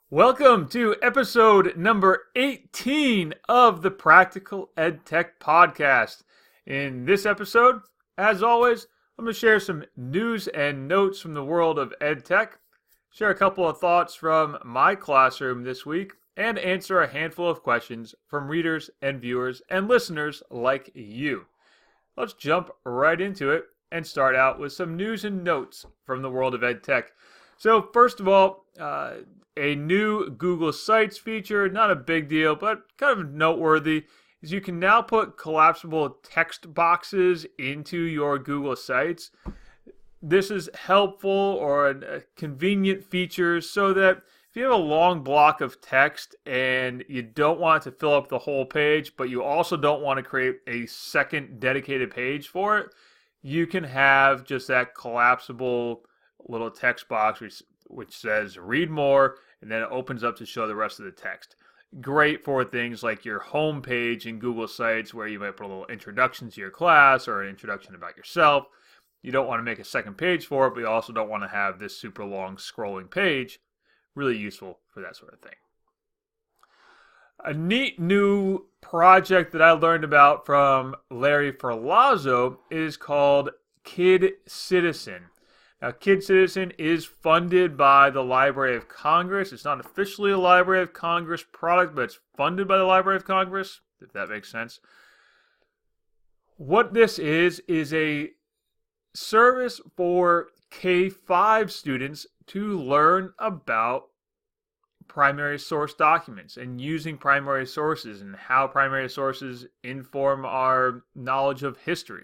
Welcome to episode number 18 of the Practical EdTech Podcast. In this episode, as always, I'm going to share some news and notes from the world of EdTech, share a couple of thoughts from my classroom this week, and answer a handful of questions from readers and viewers and listeners like you. Let's jump right into it and start out with some news and notes from the world of EdTech. So first of all, a new Google Sites feature, not a big deal, but kind of noteworthy, is you can now put collapsible text boxes into your Google Sites. This is helpful or a convenient feature so that if you have a long block of text and you don't want it to fill up the whole page, but you also don't want to create a second dedicated page for it, you can have just that collapsible little text box which says read more, and then it opens up to show the rest of the text. Great for things like your home page in Google Sites where you might put a little introduction to your class or an introduction about yourself. You don't want to make a second page for it, but you also don't want to have this super long scrolling page. Really useful for that sort of thing. A neat new project that I learned about from Larry Ferlazzo is called Kid Citizen. Now, Kid Citizen is funded by the Library of Congress. It's not officially a Library of Congress product, but it's funded by the Library of Congress, if that makes sense. What this is a service for K-5 students to learn about primary source documents and using primary sources and how primary sources inform our knowledge of history.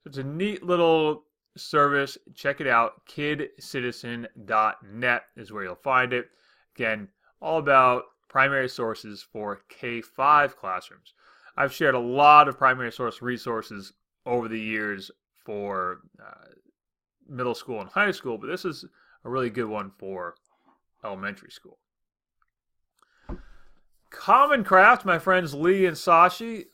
So it's a neat little service. Check it out. KidCitizen.net is where you'll find it. Again, all about primary sources for K-5 classrooms. I've shared a lot of primary source resources over the years for middle school and high school, but this is a really good one for elementary school. Common Craft, my friends Lee and Sashi,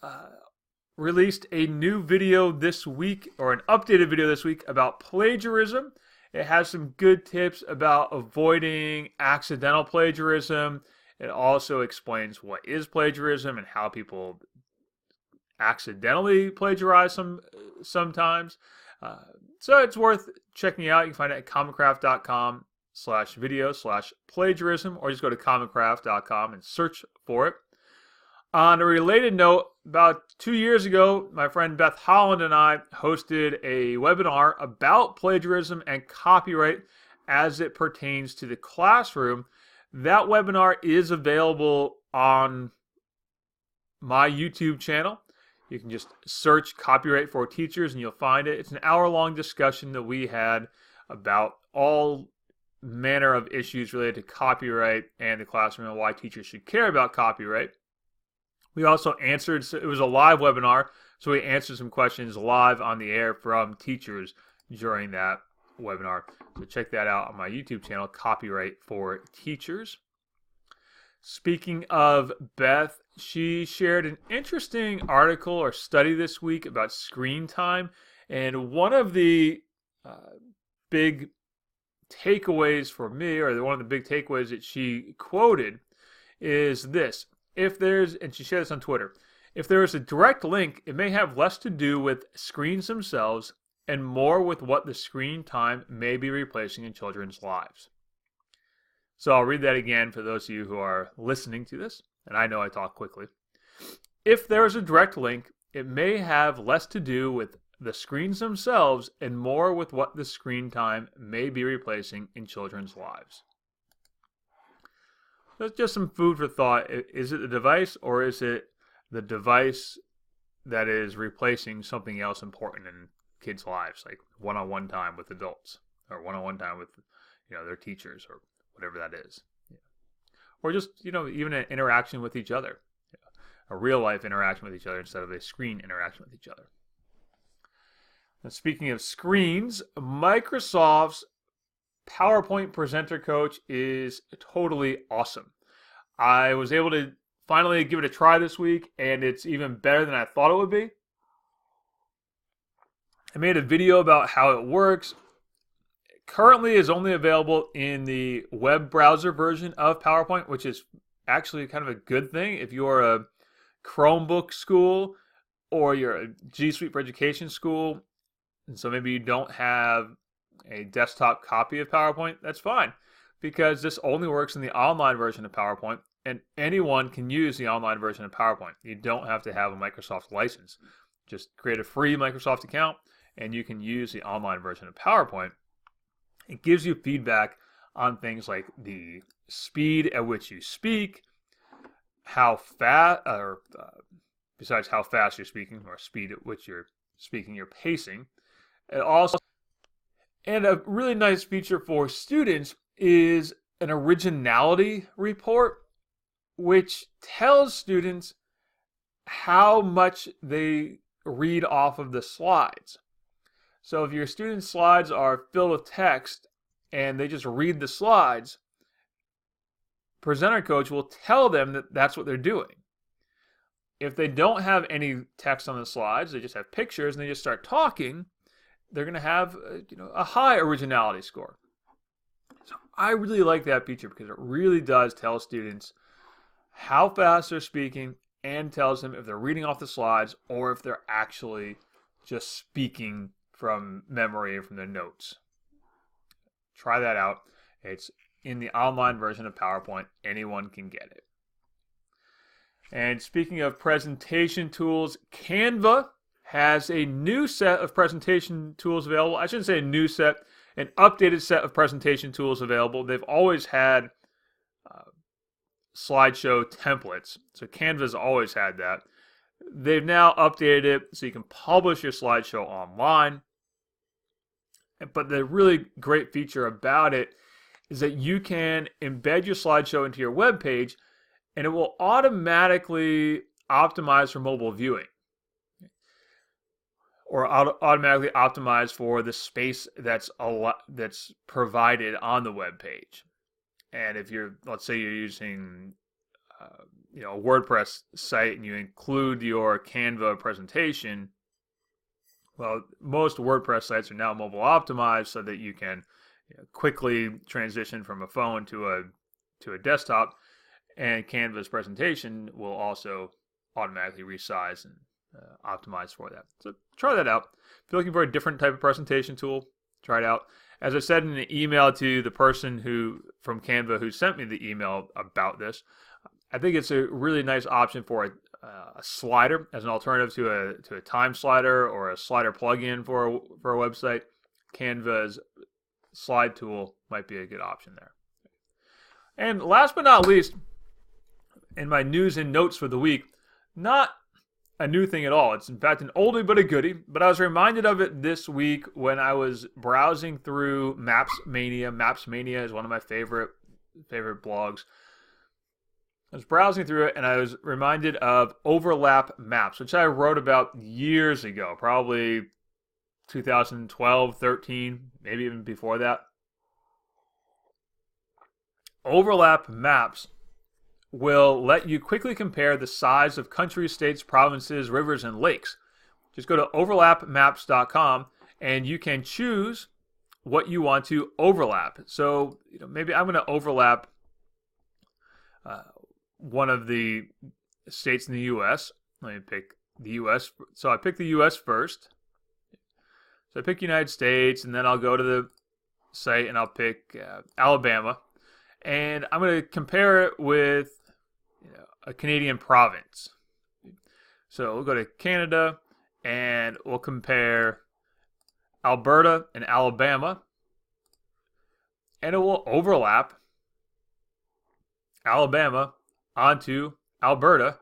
released a new video this week, or an updated video this week, about plagiarism. It has some good tips about avoiding accidental plagiarism. It also explains what is plagiarism and how people accidentally plagiarize sometimes. So it's worth checking out. You can find it at commoncraft.com/video/plagiarism, or just go to commoncraft.com and search for it. On a related note, about 2 years ago, my friend Beth Holland and I hosted a webinar about plagiarism and copyright as it pertains to the classroom. That webinar is available on my YouTube channel. You can just search Copyright for Teachers and you'll find it. It's an hour-long discussion that we had about all manner of issues related to copyright and the classroom and why teachers should care about copyright. We also answered, it was a live webinar, so we answered some questions live on the air from teachers during that webinar. So check that out on my YouTube channel, Copyright for Teachers. Speaking of Beth, she shared an interesting article or study this week about screen time. And one of the big takeaways for me, or one of the big takeaways that she quoted, is this. And she shared this on Twitter, if there is a direct link, it may have less to do with screens themselves and more with what the screen time may be replacing in children's lives. So I'll read that again for those of you who are listening to this, and I know I talk quickly. If there is a direct link, it may have less to do with the screens themselves and more with what the screen time may be replacing in children's lives. That's just some food for thought. Is it the device, or is it the device that is replacing something else important in kids' lives, like one-on-one time with adults, or one-on-one time with their teachers, or whatever that is, or just even an interaction with each other, a real-life interaction with each other instead of a screen interaction with each other. Now, speaking of screens, Microsoft's PowerPoint Presenter Coach is totally awesome. I was able to finally give it a try this week, and it's even better than I thought it would be. I made a video about how it works, currently is only available in the web browser version of PowerPoint, which is actually kind of a good thing if you're a Chromebook school or you're a G Suite for Education school, and so maybe you don't have a desktop copy of PowerPoint. That's fine, because this only works in the online version of PowerPoint, and anyone can use the online version of PowerPoint. You don't have to have a Microsoft license. Just create a free Microsoft account and you can use the online version of PowerPoint. It gives you feedback on things like the speed at which you speak, how fast, or besides how fast you're speaking, or speed at which you're speaking, your pacing. It also, and a really nice feature for students is an originality report, which tells students how much they read off of the slides. So if your students' slides are filled with text and they just read the slides, presenter coach will tell them that that's what they're doing. If they don't have any text on the slides, they just have pictures and they just start talking, they're going to have a high originality score. So I really like that feature because it really does tell students how fast they're speaking and tells them if they're reading off the slides or if they're actually just speaking from memory or from their notes. Try that out. It's in the online version of PowerPoint. Anyone can get it. And speaking of presentation tools, Canva has a new set of presentation tools available. I shouldn't say a new set, an updated set of presentation tools available. They've always had slideshow templates. So Canva's always had that. They've now updated it so you can publish your slideshow online. But the really great feature about it is that you can embed your slideshow into your web page and it will automatically optimize for mobile viewing, or automatically optimize for the space that's provided on the web page. And if let's say you're using a WordPress site and you include your Canva presentation, well, most WordPress sites are now mobile optimized so that you can quickly transition from a phone to a desktop, and Canva's presentation will also automatically resize and optimize for that. So try that out. If you're looking for a different type of presentation tool, try it out. As I said in an email to the person from Canva who sent me the email about this, I think it's a really nice option for a slider as an alternative to a time slider or a slider plugin for a website. Canva's slide tool might be a good option there. And last but not least, in my news and notes for the week, not a new thing at all. It's in fact an oldie but a goodie, but I was reminded of it this week when I was browsing through Mapsmania. Mapsmania is one of my favorite blogs. I was browsing through it and I was reminded of overlap maps, which I wrote about years ago, probably 2012, 13, maybe even before that. Overlap maps will let you quickly compare the size of countries, states, provinces, rivers, and lakes. Just go to overlapmaps.com and you can choose what you want to overlap. So maybe I'm going to overlap one of the states in the U.S. Let me pick the U.S. So I pick the U.S. first. So I pick United States, and then I'll go to the site and I'll pick Alabama. And I'm going to compare it with a Canadian province. So we'll go to Canada and we'll compare Alberta and Alabama. And it will overlap Alabama onto Alberta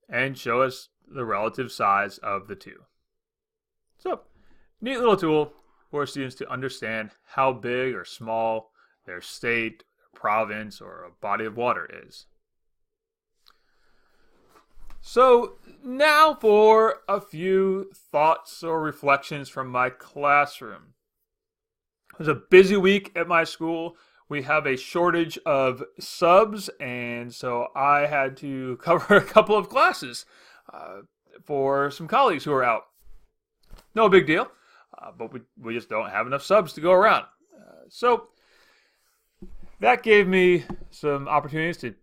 and show us the relative size of the two. So, neat little tool for students to understand how big or small their state, province, or a body of water is. So now for a few thoughts or reflections from my classroom. It was a busy week at my school. We have a shortage of subs, and so I had to cover a couple of classes for some colleagues who are out. No big deal. but we just don't have enough subs to go around. So that gave me some opportunities to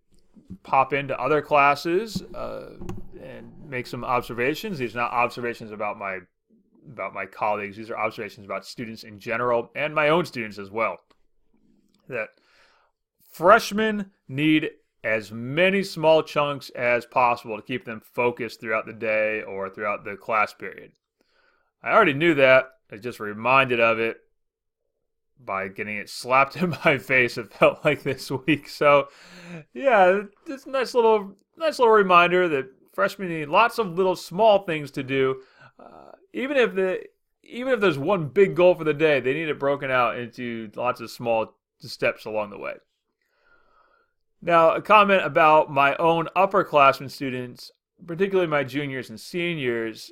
pop into other classes and make some observations. These are not observations about my colleagues. These are observations about students in general and my own students as well. That freshmen need as many small chunks as possible to keep them focused throughout the day or throughout the class period. I already knew that. I just reminded of it by getting it slapped in my face, it felt like this week. So, yeah, it's a nice little reminder that freshmen need lots of little small things to do. Even if there's one big goal for the day, they need it broken out into lots of small steps along the way. Now, a comment about my own upperclassmen students, particularly my juniors and seniors.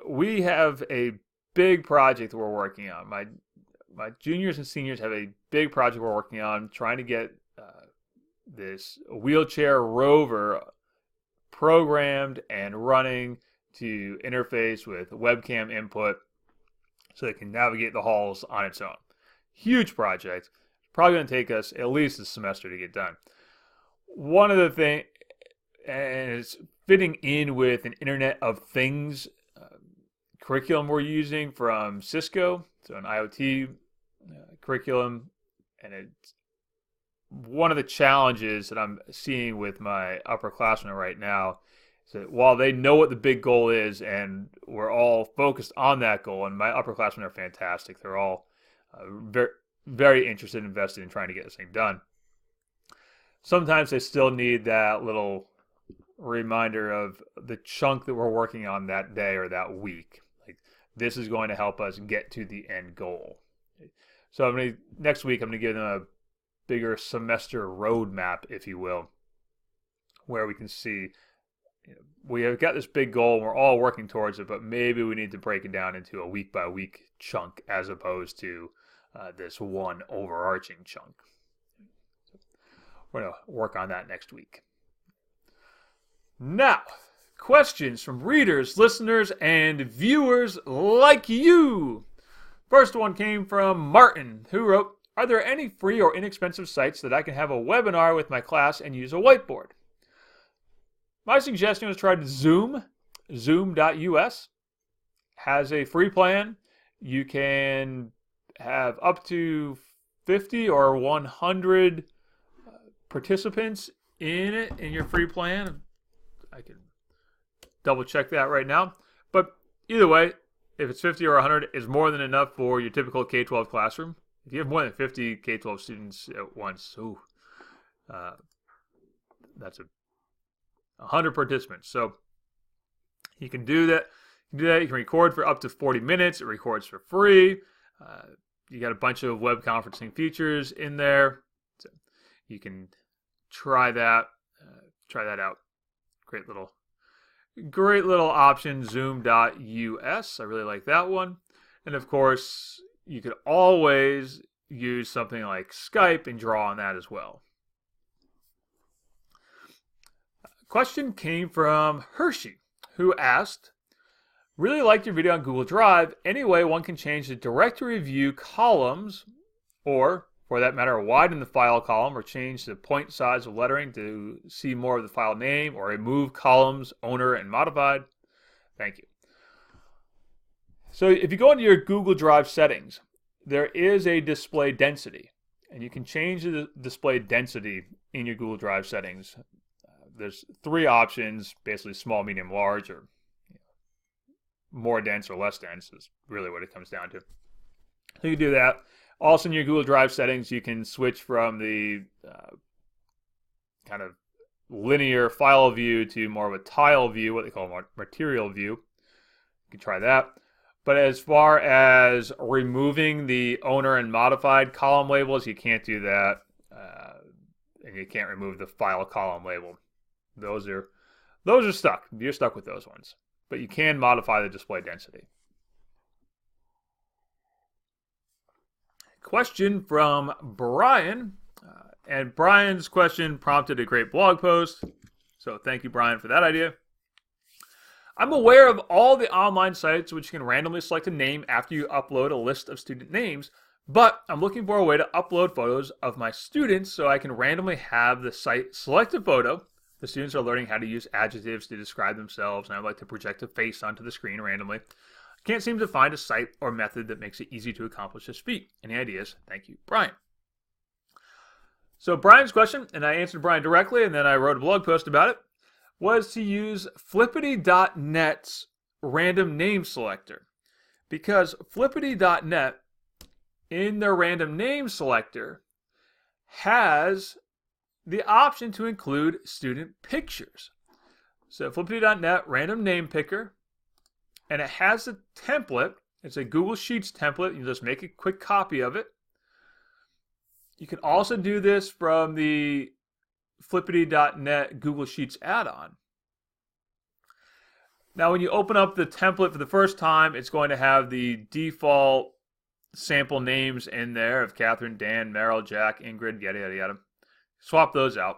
We have a big project we're working on. My juniors and seniors have a big project we're working on, trying to get this wheelchair rover programmed and running to interface with webcam input so it can navigate the halls on its own. Huge project. Probably going to take us at least a semester to get done. One of the things, and it's fitting in with an Internet of Things curriculum we're using from Cisco, so an IoT curriculum, and it's one of the challenges that I'm seeing with my upperclassmen right now is that while they know what the big goal is and we're all focused on that goal, and my upperclassmen are fantastic, they're all very, very interested and invested in trying to get this thing done. Sometimes they still need that little reminder of the chunk that we're working on that day or that week. Like, this is going to help us get to the end goal. So next week I'm going to give them a bigger semester roadmap, if you will, where we can see, we have got this big goal and we're all working towards it, but maybe we need to break it down into a week by week chunk as opposed to this one overarching chunk. We're going to work on that next week. Now, questions from readers, listeners, and viewers like you. First one came from Martin, who wrote, "Are there any free or inexpensive sites that I can have a webinar with my class and use a whiteboard?" My suggestion was try Zoom. Zoom.us has a free plan. You can have up to 50 or 100 participants in it in your free plan. I can double check that right now. But either way, if it's 50 or 100, it's more than enough for your typical K-12 classroom. If you have more than 50 K-12 students at once, that's 100 participants. So you can do that. You can record for up to 40 minutes. It records for free. You got a bunch of web conferencing features in there. So you can try that out. Great little option, Zoom.us. I really like that one. And of course, you could always use something like Skype and draw on that as well. Question came from Hershey, who asked, "Really liked your video on Google Drive. Any way one can change the directory view columns, or for that matter, widen the file column or change the point size of lettering to see more of the file name, or remove columns, owner, and modified? Thank you." So if you go into your Google Drive settings, there is a display density, and you can change the display density in your Google Drive settings. There's three options, basically small, medium, large, or more dense or less dense is really what it comes down to. So you do that. Also in your Google Drive settings, you can switch from the kind of linear file view to more of a tile view, what they call a material view. You can try that. But as far as removing the owner and modified column labels, you can't do that. And you can't remove the file column label. Those are stuck. You're stuck with those ones. But you can modify the display density. Question from Brian. And Brian's question prompted a great blog post. So thank you, Brian, for that idea. I'm aware of all the online sites which can randomly select a name after you upload a list of student names, but I'm looking for a way to upload photos of my students so I can randomly have the site select a photo. The students are learning how to use adjectives to describe themselves, and I'd like to project a face onto the screen randomly. I can't seem to find a site or method that makes it easy to accomplish this feat. Any ideas? Thank you, Brian. So Brian's question, and I answered Brian directly, and then I wrote a blog post about it, was to use Flippity.net's random name selector. Because Flippity.net, in their random name selector, has the option to include student pictures. So Flippity.net random name picker, and it has a template. It's a Google Sheets template. You just make a quick copy of it. You can also do this from the Flippity.net Google Sheets add-on. Now, when you open up the template for the first time, it's going to have the default sample names in there of Catherine, Dan, Meryl, Jack, Ingrid, yada, yada, yada. Swap those out.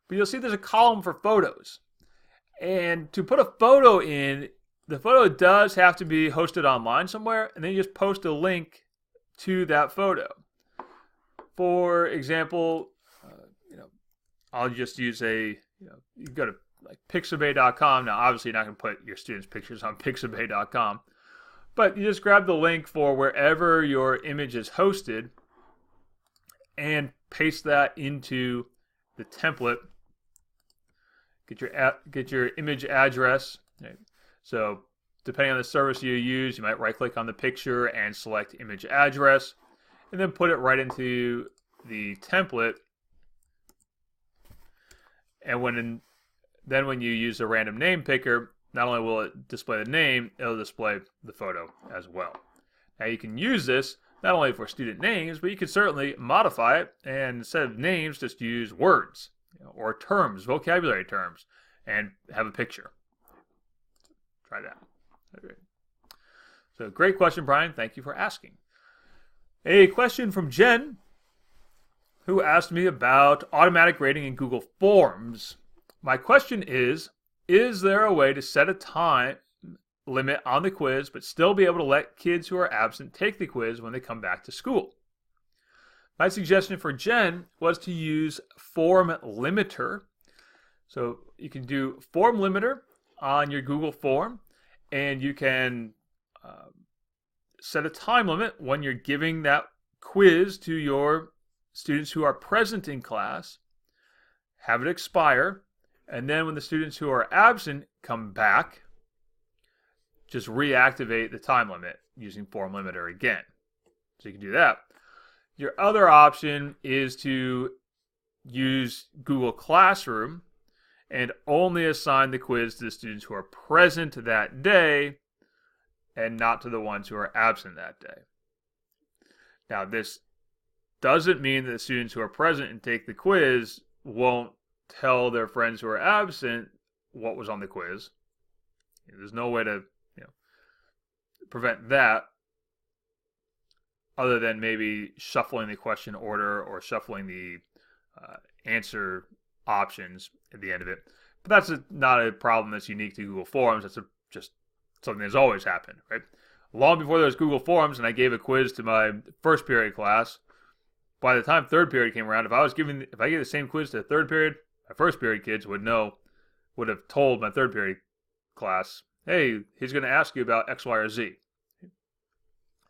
But you'll see there's a column for photos. And to put a photo in, the photo does have to be hosted online somewhere, and then you just post a link to that photo. For example, I'll just use you go to like pixabay.com. Now, obviously, you're not going to put your students' pictures on pixabay.com, but you just grab the link for wherever your image is hosted and paste that into the template. Get your image address. Right. So, depending on the service you use, you might right-click on the picture and select image address, and then put it right into the template. And when you use a random name picker, not only will it display the name, it'll display the photo as well. Now you can use this not only for student names, but you can certainly modify it, and instead of names, just use words or terms, vocabulary terms, and have a picture. Try that. Okay. So great question, Brian. Thank you for asking. A question from Jen, who asked me about automatic grading in Google Forms. My question is there a way to set a time limit on the quiz, but still be able to let kids who are absent take the quiz when they come back to school? My suggestion for Jen was to use Form Limiter. So you can do Form Limiter on your Google form, and you can set a time limit when you're giving that quiz to your students who are present in class, have it expire, and then when the students who are absent come back, just reactivate the time limit using Form Limiter again. So you can do that. Your other option is to use Google Classroom and only assign the quiz to the students who are present that day and not to the ones who are absent that day. Now, this doesn't mean that the students who are present and take the quiz won't tell their friends who are absent what was on the quiz. There's no way to prevent that other than maybe shuffling the question order or shuffling the answer options at the end of it. But that's not a problem that's unique to Google Forms. That's just something that's always happened, right? Long before there was Google Forms and I gave a quiz to my first period class, by the time third period came around, if I gave the same quiz to the third period, my first period kids would have told my third period class, hey, he's going to ask you about X, Y, or Z.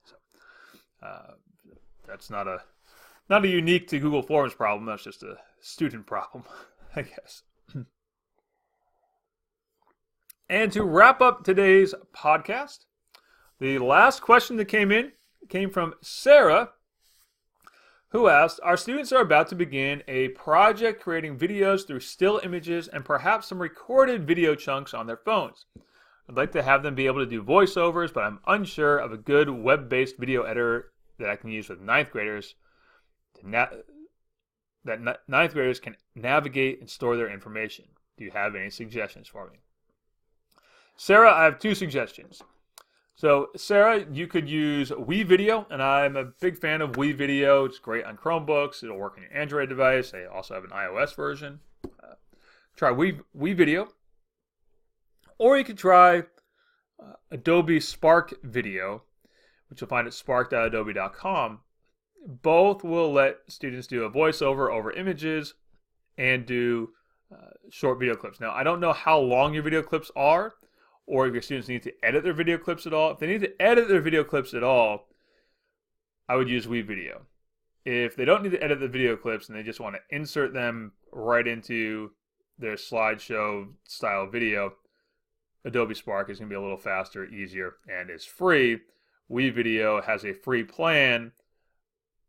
So that's not a unique to Google Forms problem. That's just a student problem, I guess. And to wrap up today's podcast, the last question that came from Sarah, who asked, our students are about to begin a project creating videos through still images and perhaps some recorded video chunks on their phones. I'd like to have them be able to do voiceovers, but I'm unsure of a good web-based video editor that I can use with ninth graders that ninth graders can navigate and store their information. Do you have any suggestions for me? Sarah, I have two suggestions. So, Sarah, you could use WeVideo, and I'm a big fan of WeVideo. It's great on Chromebooks. It'll work on your Android device. They also have an iOS version. Try WeVideo. Or you could try Adobe Spark Video, which you'll find at spark.adobe.com. Both will let students do a voiceover over images and do short video clips. Now, I don't know how long your video clips are, or if your students need to edit their video clips at all. If they need to edit their video clips at all, I would use WeVideo. If they don't need to edit the video clips and they just want to insert them right into their slideshow style video, Adobe Spark is going to be a little faster, easier, and is free. WeVideo has a free plan,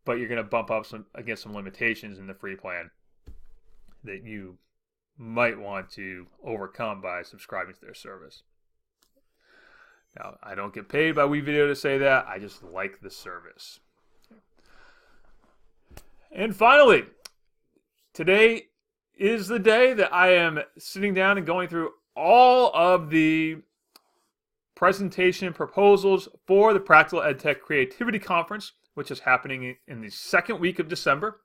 but you're going to bump up against some limitations in the free plan that you might want to overcome by subscribing to their service. Now, I don't get paid by WeVideo to say that. I just like the service. And finally, today is the day that I am sitting down and going through all of the presentation proposals for the Practical EdTech Creativity Conference, which is happening in the second week of December.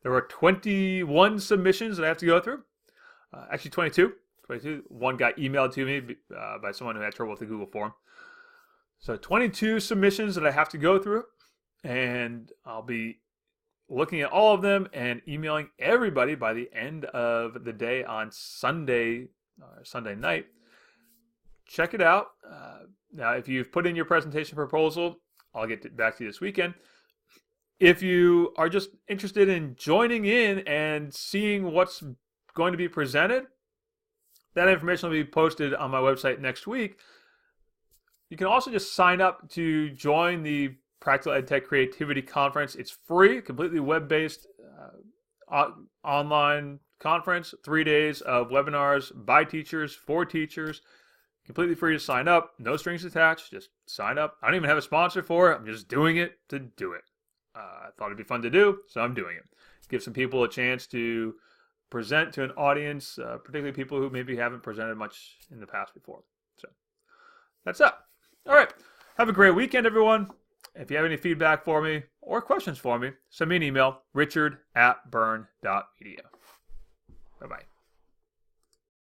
There are 21 submissions that I have to go through. Actually, 22. One got emailed to me by someone who had trouble with the Google form. So 22 submissions that I have to go through, and I'll be looking at all of them and emailing everybody by the end of the day on Sunday night. Check it out. Now, if you've put in your presentation proposal, I'll get back to you this weekend. If you are just interested in joining in and seeing what's going to be presented, that information will be posted on my website next week. You can also just sign up to join the Practical EdTech Creativity Conference. It's free, completely web-based online conference, 3 days of webinars by teachers, for teachers. Completely free to sign up, no strings attached, just sign up. I don't even have a sponsor for it. I'm just doing it to do it. I thought it'd be fun to do, so I'm doing it. Give some people a chance to present to an audience, particularly people who maybe haven't presented much in the past before. So that's it. All right. Have a great weekend, everyone. If you have any feedback for me or questions for me, send me an email, richard@byrne.media. Bye-bye.